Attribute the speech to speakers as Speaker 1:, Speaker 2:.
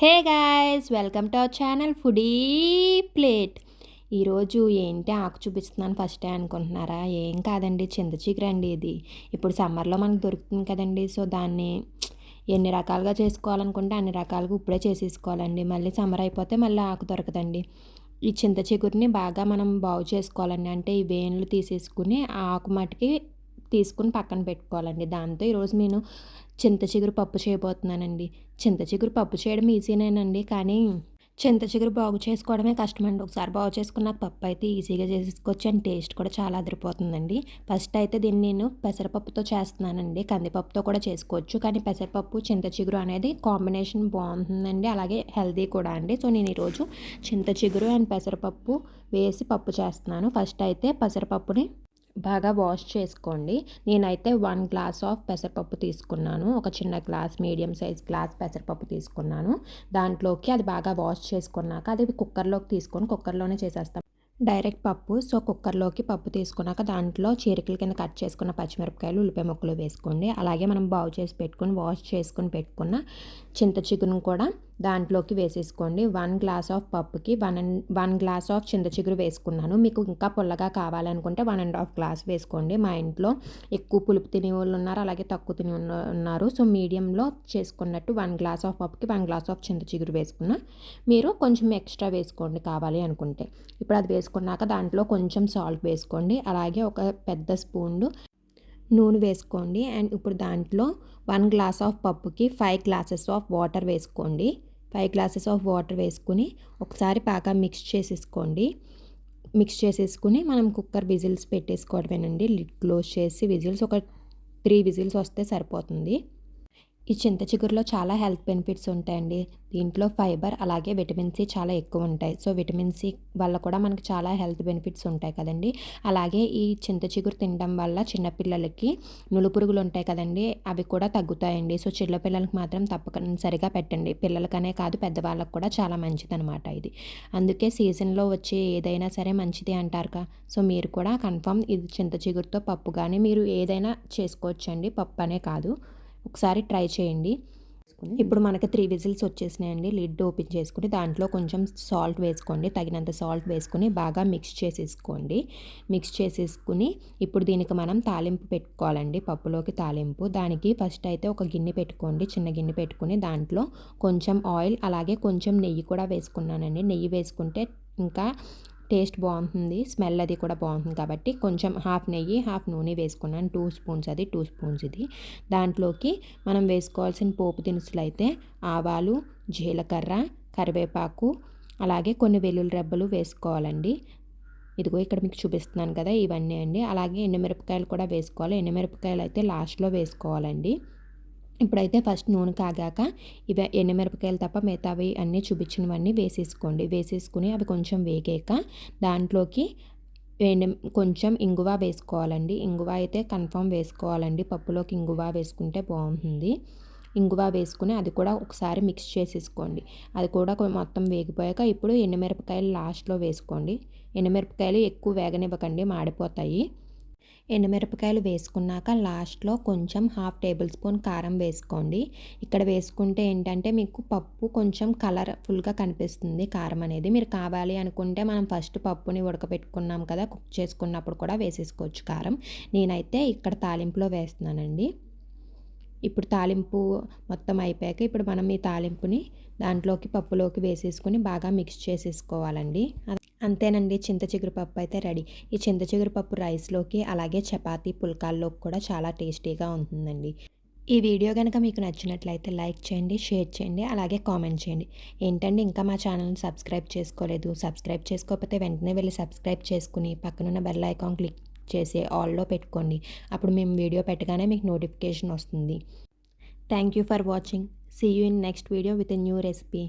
Speaker 1: Hey guys, welcome to our channel foodie plate. ఈరోజు ఏంటి ఆకు చూపిస్తున్నాను ఫస్ట్ డే అనుకుంటున్నారా? ఏం కాదండి, చింతచిగురండి ఇది. ఇప్పుడు సమ్మర్లో మనకు దొరుకుతుంది కదండి. సో దాన్ని ఎన్ని రకాలుగా చేసుకోవాలనుకుంటే అన్ని రకాలుగా ఇప్పుడే చేసేసుకోవాలండి. మళ్ళీ సమ్మర్ అయిపోతే మళ్ళీ ఆకు దొరకదండి. ఈ చింత చిగురిని బాగా మనం బాగు చేసుకోవాలండి. అంటే ఈ వేన్లు తీసేసుకుని ఆ ఆకు మటుకి తీసుకుని పక్కన పెట్టుకోవాలండి. దాంతో ఈరోజు నేను చింత చిగురు పప్పు చేయబోతున్నానండి. చింత చిగురు పప్పు చేయడం ఈజీనేనండి, కానీ చింత చిగురు బాగు చేసుకోవడమే కష్టమండి. ఒకసారి బాగు చేసుకున్నాక పప్పు అయితే ఈజీగా చేసేసుకోవచ్చు అండ్ టేస్ట్ కూడా చాలా అదిరిపోతుందండి. ఫస్ట్ అయితే దీన్ని నేను పెసరపప్పుతో చేస్తున్నానండి. కందిపప్పుతో కూడా చేసుకోవచ్చు, కానీ పెసరపప్పు చింత చిగురు అనేది కాంబినేషన్ బాగుంటుందండి, అలాగే హెల్తీ కూడా అండి. సో నేను ఈరోజు చింత చిగురు అండ్ పెసరపప్పు వేసి పప్పు చేస్తున్నాను. ఫస్ట్ అయితే పెసరపప్పుని బాగా వాష్ చేసుకోండి. నేనైతే 1 గ్లాస్ ఆఫ్ పెసరపప్పు తీసుకున్నాను. ఒక చిన్న గ్లాస్, మీడియం సైజ్ గ్లాస్ పెసరపప్పు తీసుకున్నాను. దాంట్లోకి అది బాగా వాష్ చేసుకున్నాక అది కుక్కర్లోకి తీసుకొని కుక్కర్లోనే చేసేస్తాం డైరెక్ట్ పప్పు. సో కుక్కర్లోకి పప్పు తీసుకున్నాక దాంట్లో చీరికల కింద కట్ చేసుకున్న పచ్చిమిరపకాయలు, ఉల్లిపాయ ముక్కలు వేసుకోండి. అలాగే మనం బాగు చేసి పెట్టుకుని వాష్ చేసుకుని పెట్టుకున్న చింత చిగురును కూడా దాంట్లోకి వేసేసుకోండి. 1 గ్లాస్ ఆఫ్ పప్పుకి 1 గ్లాస్ ఆఫ్ చింత చిగురు వేసుకున్నాను. మీకు ఇంకా పుల్లగా కావాలనుకుంటే 1.5 గ్లాస్ వేసుకోండి. మా ఇంట్లో ఎక్కువ పులుపు తినే వాళ్ళు ఉన్నారు, అలాగే తక్కువ తినే ఉన్నారు. సో మీడియంలో చేసుకున్నట్టు 1 గ్లాస్ ఆఫ్ పప్పుకి 1 గ్లాస్ ఆఫ్ చింత చిగురు వేసుకున్న. మీరు కొంచెం ఎక్స్ట్రా వేసుకోండి కావాలి అనుకుంటే. ఇప్పుడు అది వేసుకున్నాక దాంట్లో కొంచెం సాల్ట్ వేసుకోండి. అలాగే ఒక పెద్ద స్పూన్ నూనె వేసుకోండి. అండ్ ఇప్పుడు దాంట్లో 1 గ్లాస్ ఆఫ్ పప్పుకి 5 గ్లాసెస్ ఆఫ్ వాటర్ వేసుకోండి. 5 గ్లాసెస్ ఆఫ్ వాటర్ వేసుకుని ఒకసారి బాగా మిక్స్ చేసేసుకోండి. మిక్స్ చేసేసుకుని మనం కుక్కర్ విజిల్స్ పెట్టేసుకోవడమేనండి. లిడ్ క్లోజ్ చేసి విజిల్స్ ఒక 3 విజిల్స్ వస్తే సరిపోతుంది. ఈ చింత చిగురులో చాలా హెల్త్ బెనిఫిట్స్ ఉంటాయండి. దీంట్లో ఫైబర్ అలాగే విటమిన్ సి చాలా ఎక్కువ ఉంటాయి. సో విటమిన్ సి వల్ల కూడా మనకి చాలా హెల్త్ బెనిఫిట్స్ ఉంటాయి కదండి. అలాగే ఈ చింత చిగురు తినడం వల్ల చిన్నపిల్లలకి నులుపురుగులు ఉంటాయి కదండి, అవి కూడా తగ్గుతాయండి. సో చిన్నపిల్లలకి మాత్రం తప్పనిసరిగా పెట్టండి. పిల్లలకనే కాదు పెద్దవాళ్ళకి కూడా చాలా మంచిదనమాట ఇది. అందుకే సీజన్లో వచ్చే ఏదైనా సరే మంచిది అంటారుగా. సో మీరు కూడా కన్ఫర్మ్ ఇది చింత చిగురుతో పప్పు కానీ మీరు ఏదైనా చేసుకోవచ్చండి, పప్పు అనే కాదు. ఒకసారి ట్రై చేయండి. ఇప్పుడు మనకి 3 విజిల్స్ వచ్చేసినాయండి. లిడ్ ఓపెన్ చేసుకుని దాంట్లో కొంచెం సాల్ట్ వేసుకోండి. తగినంత సాల్ట్ వేసుకొని బాగా మిక్స్ చేసేసుకోండి. మిక్స్ చేసేసుకుని ఇప్పుడు దీనికి మనం తాలింపు పెట్టుకోవాలండి. పప్పులోకి తాలింపు. దానికి ఫస్ట్ అయితే ఒక గిన్నె పెట్టుకోండి. చిన్న గిన్నె పెట్టుకుని దాంట్లో కొంచెం ఆయిల్ అలాగే కొంచెం నెయ్యి కూడా వేసుకున్నానండి. నెయ్యి వేసుకుంటే ఇంకా టేస్ట్ బాగుంటుంది, స్మెల్ అది కూడా బాగుంటుంది. కాబట్టి కొంచెం హాఫ్ నెయ్యి హాఫ్ నూనె వేసుకున్నాను. 2 స్పూన్స్ అది, 2 స్పూన్స్ ఇది. దాంట్లోకి మనం వేసుకోవాల్సిన పోపు దినుసులు అయితే ఆవాలు, జీలకర్ర, కరివేపాకు, అలాగే కొన్ని వెల్లుల్లి రెబ్బలు వేసుకోవాలండి. ఇదిగో ఇక్కడ మీకు చూపిస్తున్నాను కదా, ఇవన్నీ అండి. అలాగే ఎండుమిరపకాయలు కూడా వేసుకోవాలి. ఎండుమిరపకాయలు అయితే లాస్ట్లో వేసుకోవాలండి. ఇప్పుడైతే ఫస్ట్ నూనె కాగాక ఇవి ఎండుమిరపకాయలు తప్ప మిగతావి అన్నీ చూపించినవన్నీ వేసేసుకోండి. వేసేసుకుని అవి కొంచెం వేగాక దాంట్లోకి కొంచెం ఇంగువ వేసుకోవాలండి. ఇంగువ అయితే కన్ఫర్మ్ వేసుకోవాలండి. పప్పులోకి ఇంగువ వేసుకుంటే బాగుంటుంది. ఇంగువ వేసుకుని అది కూడా ఒకసారి మిక్స్ చేసేసుకోండి. అది కూడా మొత్తం వేగిపోయాక ఇప్పుడు ఎండుమిరపకాయలు లాస్ట్లో వేసుకోండి. ఎండుమిరపకాయలు ఎక్కువ వేగనివ్వకండి, మాడిపోతాయి. ఎండుమిరపకాయలు వేసుకున్నాక లాస్ట్లో కొంచెం హాఫ్ టేబుల్ స్పూన్ కారం వేసుకోండి. ఇక్కడ వేసుకుంటే ఏంటంటే మీకు పప్పు కొంచెం కలర్ఫుల్గా కనిపిస్తుంది. కారం అనేది మీరు కావాలి అనుకుంటే మనం ఫస్ట్ పప్పుని ఉడకబెట్టుకున్నాం కదా, కుక్ చేసుకున్నప్పుడు కూడా వేసేసుకోవచ్చు కారం. నేనైతే ఇక్కడ తాలింపులో వేస్తున్నానండి. ఇప్పుడు తాలింపు మొత్తం అయిపోయాక ఇప్పుడు మనం ఈ తాలింపుని దాంట్లోకి పప్పులోకి వేసేసుకుని బాగా మిక్స్ చేసేసుకోవాలండి. అంతేనండి, చింత చిగురు పప్పు అయితే రెడీ. ఈ చింత చిగురు పప్పు రైస్లోకి అలాగే చపాతీ పుల్కాల్లోకి కూడా చాలా టేస్టీగా ఉంటుందండి. ఈ వీడియో కనుక మీకు నచ్చినట్లయితే లైక్ చేయండి, షేర్ చేయండి, అలాగే కామెంట్ చేయండి. ఏంటండి ఇంకా మా ఛానల్ని సబ్స్క్రైబ్ చేసుకోలేదు? సబ్స్క్రైబ్ చేసుకోకపోతే వెంటనే వెళ్ళి సబ్స్క్రైబ్ చేసుకుని పక్కనున్న బెల్ ఐకాన్ క్లిక్ చేసి ఆల్లో పెట్టుకోండి. అప్పుడు మేము వీడియో పెట్టగానే మీకు నోటిఫికేషన్ వస్తుంది. Thank you for watching. See you in next video with a new recipe.